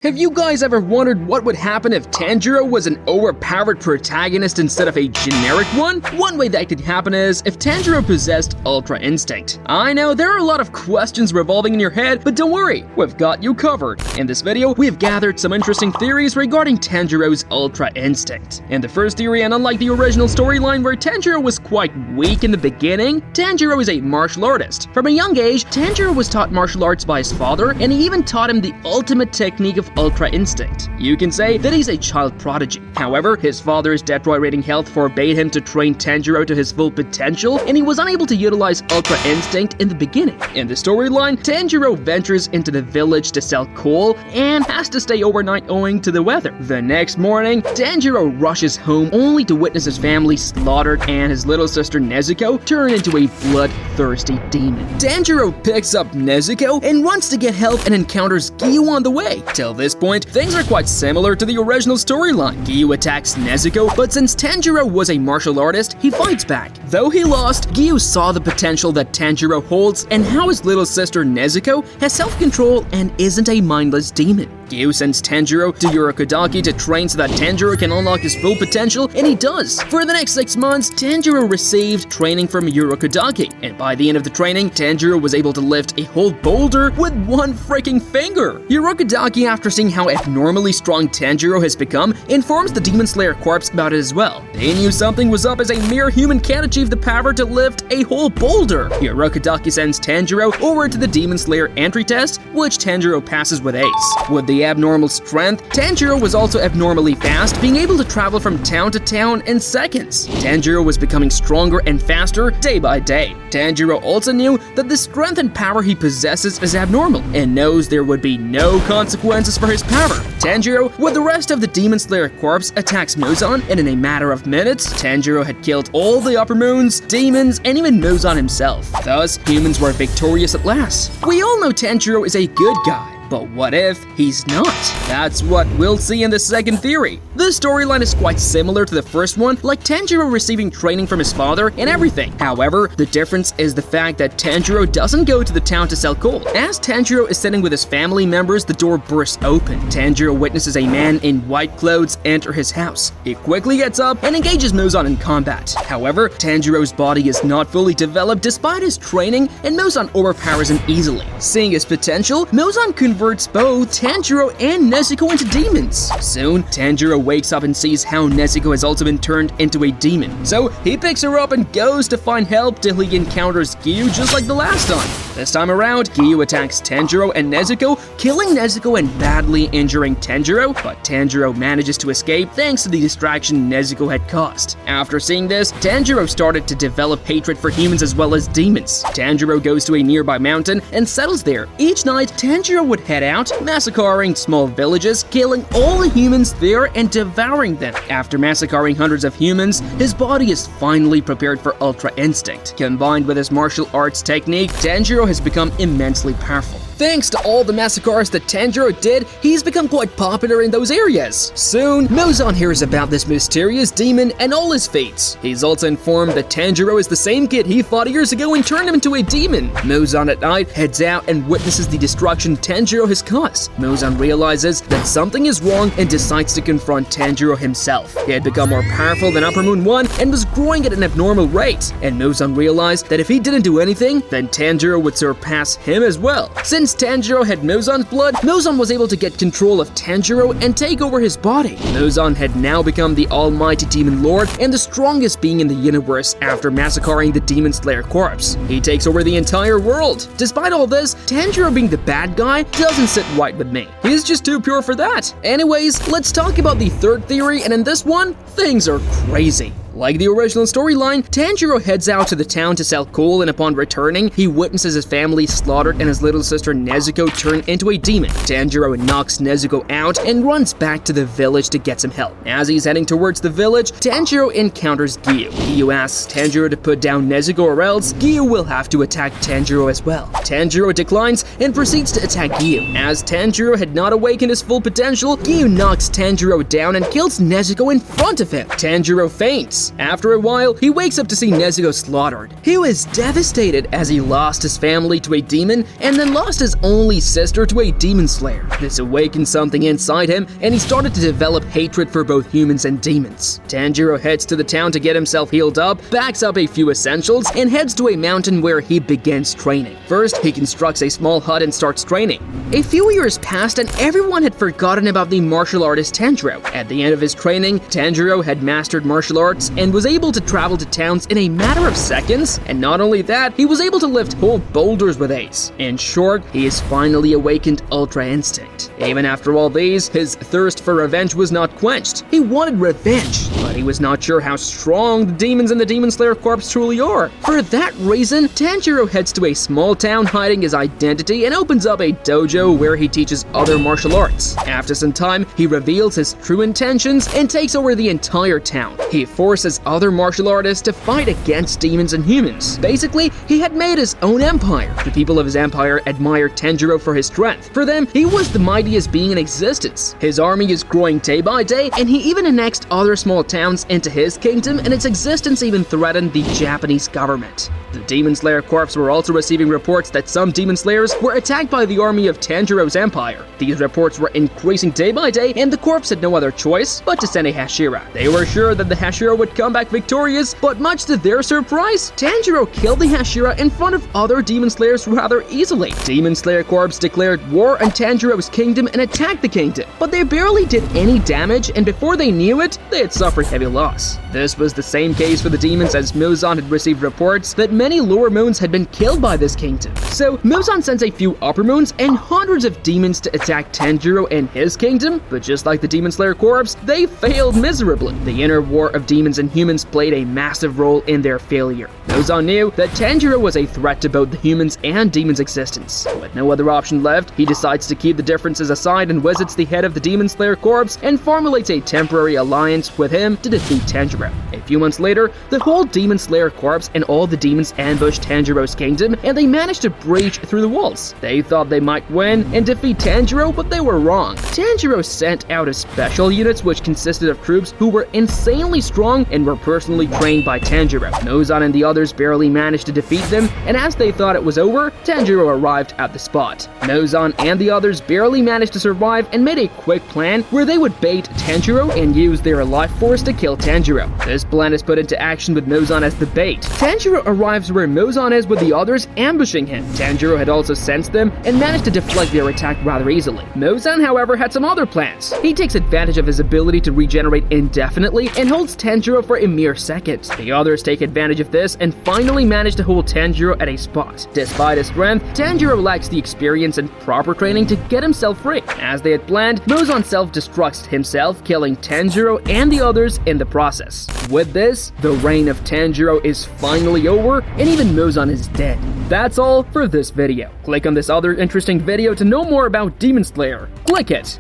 Have you guys ever wondered what would happen if Tanjiro was an overpowered protagonist instead of a generic one? One way that could happen is if Tanjiro possessed Ultra Instinct. I know there are a lot of questions revolving in your head, but don't worry, we've got you covered. In this video, we've gathered some interesting theories regarding Tanjiro's Ultra Instinct. In the first theory, and unlike the original storyline where Tanjiro was quite weak in the beginning, Tanjiro is a martial artist. From a young age, Tanjiro was taught martial arts by his father, and he even taught him the ultimate technique of Ultra Instinct. You can say that he's a child prodigy. However, his father's deteriorating health forbade him to train Tanjiro to his full potential, and he was unable to utilize Ultra Instinct in the beginning. In the storyline, Tanjiro ventures into the village to sell coal and has to stay overnight owing to the weather. The next morning, Tanjiro rushes home only to witness his family slaughtered and his little sister Nezuko turn into a bloodthirsty demon. Tanjiro picks up Nezuko and wants to get help and encounters Giyu on the way. Till this point, things are quite similar to the original storyline. Giyu attacks Nezuko, but since Tanjiro was a martial artist, he fights back. Though he lost, Giyu saw the potential that Tanjiro holds and how his little sister Nezuko has self-control and isn't a mindless demon. Giyu sends Tanjiro to Urokodaki to train so that Tanjiro can unlock his full potential, and he does. For the next 6 months, Tanjiro received training from Urokodaki, and by the end of the training, Tanjiro was able to lift a whole boulder with one freaking finger. Urokodaki, after seeing how abnormally strong Tanjiro has become, informs the Demon Slayer Corps about it as well. They knew something was up as a mere human can't achieve the power to lift a whole boulder. Urokodaki sends Tanjiro over to the Demon Slayer entry test, which Tanjiro passes with ace. With the abnormal strength, Tanjiro was also abnormally fast, being able to travel from town to town in seconds. Tanjiro was becoming stronger and faster day by day. Tanjiro also knew that the strength and power he possesses is abnormal, and knows there would be no consequences for his power. Tanjiro, with the rest of the Demon Slayer Corps, attacks Muzan, and in a matter of minutes, Tanjiro had killed all the upper moons, demons, and even Muzan himself. Thus, humans were victorious at last. We all know Tanjiro is a good guy. But what if he's not? That's what we'll see in the second theory. This storyline is quite similar to the first one, like Tanjiro receiving training from his father and everything. However, the difference is the fact that Tanjiro doesn't go to the town to sell coal. As Tanjiro is sitting with his family members, the door bursts open. Tanjiro witnesses a man in white clothes enter his house. He quickly gets up and engages Muzan in combat. However, Tanjiro's body is not fully developed despite his training, and Muzan overpowers him easily. Seeing his potential, Muzan converts both Tanjiro and Nezuko into demons. Soon, Tanjiro wakes up and sees how Nezuko has also been turned into a demon. So he picks her up and goes to find help till he encounters Giyu just like the last time. This time around, Giyu attacks Tanjiro and Nezuko, killing Nezuko and badly injuring Tanjiro, but Tanjiro manages to escape thanks to the distraction Nezuko had caused. After seeing this, Tanjiro started to develop hatred for humans as well as demons. Tanjiro goes to a nearby mountain and settles there. Each night, Tanjiro would head out, massacring small villages, killing all the humans there and devouring them. After massacring hundreds of humans, his body is finally prepared for Ultra Instinct. Combined with his martial arts technique, Tanjiro has become immensely powerful. Thanks to all the massacres that Tanjiro did, he's become quite popular in those areas. Soon, Muzan hears about this mysterious demon and all his fates. He's also informed that Tanjiro is the same kid he fought years ago and turned him into a demon. Muzan at night heads out and witnesses the destruction Tanjiro has caused. Muzan realizes that something is wrong and decides to confront Tanjiro himself. He had become more powerful than Upper Moon 1 and was growing at an abnormal rate. And Muzan realized that if he didn't do anything, then Tanjiro would surpass him as well. Since Tanjiro had Muzan's blood, Muzan was able to get control of Tanjiro and take over his body. Muzan had now become the almighty demon lord and the strongest being in the universe after massacring the Demon Slayer Corps. He takes over the entire world. Despite all this, Tanjiro being the bad guy doesn't sit right with me. He's just too pure for that. Anyways, let's talk about the third theory, and in this one, things are crazy. Like the original storyline, Tanjiro heads out to the town to sell coal, and upon returning, he witnesses his family slaughtered and his little sister Nezuko turn into a demon. Tanjiro knocks Nezuko out and runs back to the village to get some help. As he's heading towards the village, Tanjiro encounters Giyu. Giyu asks Tanjiro to put down Nezuko or else Giyu will have to attack Tanjiro as well. Tanjiro declines and proceeds to attack Giyu. As Tanjiro had not awakened his full potential, Giyu knocks Tanjiro down and kills Nezuko in front of him. Tanjiro faints. demons. After a while, he wakes up to see Nezuko slaughtered. He was devastated as he lost his family to a demon and then lost his only sister to a demon slayer. This awakened something inside him and he started to develop hatred for both humans and demons. Tanjiro heads to the town to get himself healed up, backs up a few essentials, and heads to a mountain where he begins training. First, he constructs a small hut and starts training. A few years passed and everyone had forgotten about the martial artist Tanjiro. At the end of his training, Tanjiro had mastered martial arts and was able to travel to towns in a matter of seconds, and not only that, he was able to lift whole boulders with ease. In short, he has finally awakened Ultra Instinct. Even after all these, his thirst for revenge was not quenched. He wanted revenge, but he was not sure how strong the demons in the Demon Slayer Corps truly are. For that reason, Tanjiro heads to a small town hiding his identity and opens up a dojo where he teaches other martial arts. After some time, he reveals his true intentions and takes over the entire town. He forces other martial artists to fight against demons and humans. Basically, he had made his own empire. The people of his empire admired Tanjiro for his strength. For them, he was the mightiest being in existence. His army is growing day by day, and he even annexed other small towns into his kingdom, and its existence even threatened the Japanese government. The Demon Slayer Corps were also receiving reports that some Demon Slayers were attacked by the army of Tanjiro's empire. These reports were increasing day by day, and the Corps had no other choice but to send a Hashira. They were sure that the Hashira would come back victorious, but much to their surprise, Tanjiro killed the Hashira in front of other Demon Slayers rather easily. Demon Slayer Corps declared war on Tanjiro's kingdom and attacked the kingdom, but they barely did any damage, and before they knew it, they had suffered heavy loss. This was the same case for the demons, as Muzan had received reports that many lower moons had been killed by this kingdom. So Muzan sends a few upper moons and hundreds of demons to attack Tanjiro and his kingdom, but just like the Demon Slayer Corps, they failed miserably. The inner war of demons and humans played a massive role in their failure. Muzan knew that Tanjiro was a threat to both the humans and demons' existence. With no other option left, he decides to keep the differences aside and visits the head of the Demon Slayer Corps and formulates a temporary alliance with him to defeat Tanjiro. A few months later, the whole Demon Slayer Corps and all the demons ambushed Tanjiro's kingdom, and they managed to breach through the walls. They thought they might win and defeat Tanjiro, but they were wrong. Tanjiro sent out his special units, which consisted of troops who were insanely strong and were personally trained by Tanjiro. Muzan and the others barely managed to defeat them, and as they thought it was over, Tanjiro arrived at the spot. Muzan and the others barely managed to survive and made a quick plan where they would bait Tanjiro and use their life force to kill Tanjiro. This plan is put into action with Muzan as the bait. Tanjiro arrives where Muzan is with the others, ambushing him. Tanjiro had also sensed them and managed to deflect their attack rather easily. Muzan, however, had some other plans. He takes advantage of his ability to regenerate indefinitely and holds Tanjiro for a mere second. The others take advantage of this and finally manage to hold Tanjiro at a spot. Despite his strength, Tanjiro lacks the experience and proper training to get himself free. As they had planned, Muzan self-destructs himself, killing Tanjiro and the others in the process. With this, the reign of Tanjiro is finally over, and even Muzan is dead. That's all for this video. Click on this other interesting video to know more about Demon Slayer. Click it!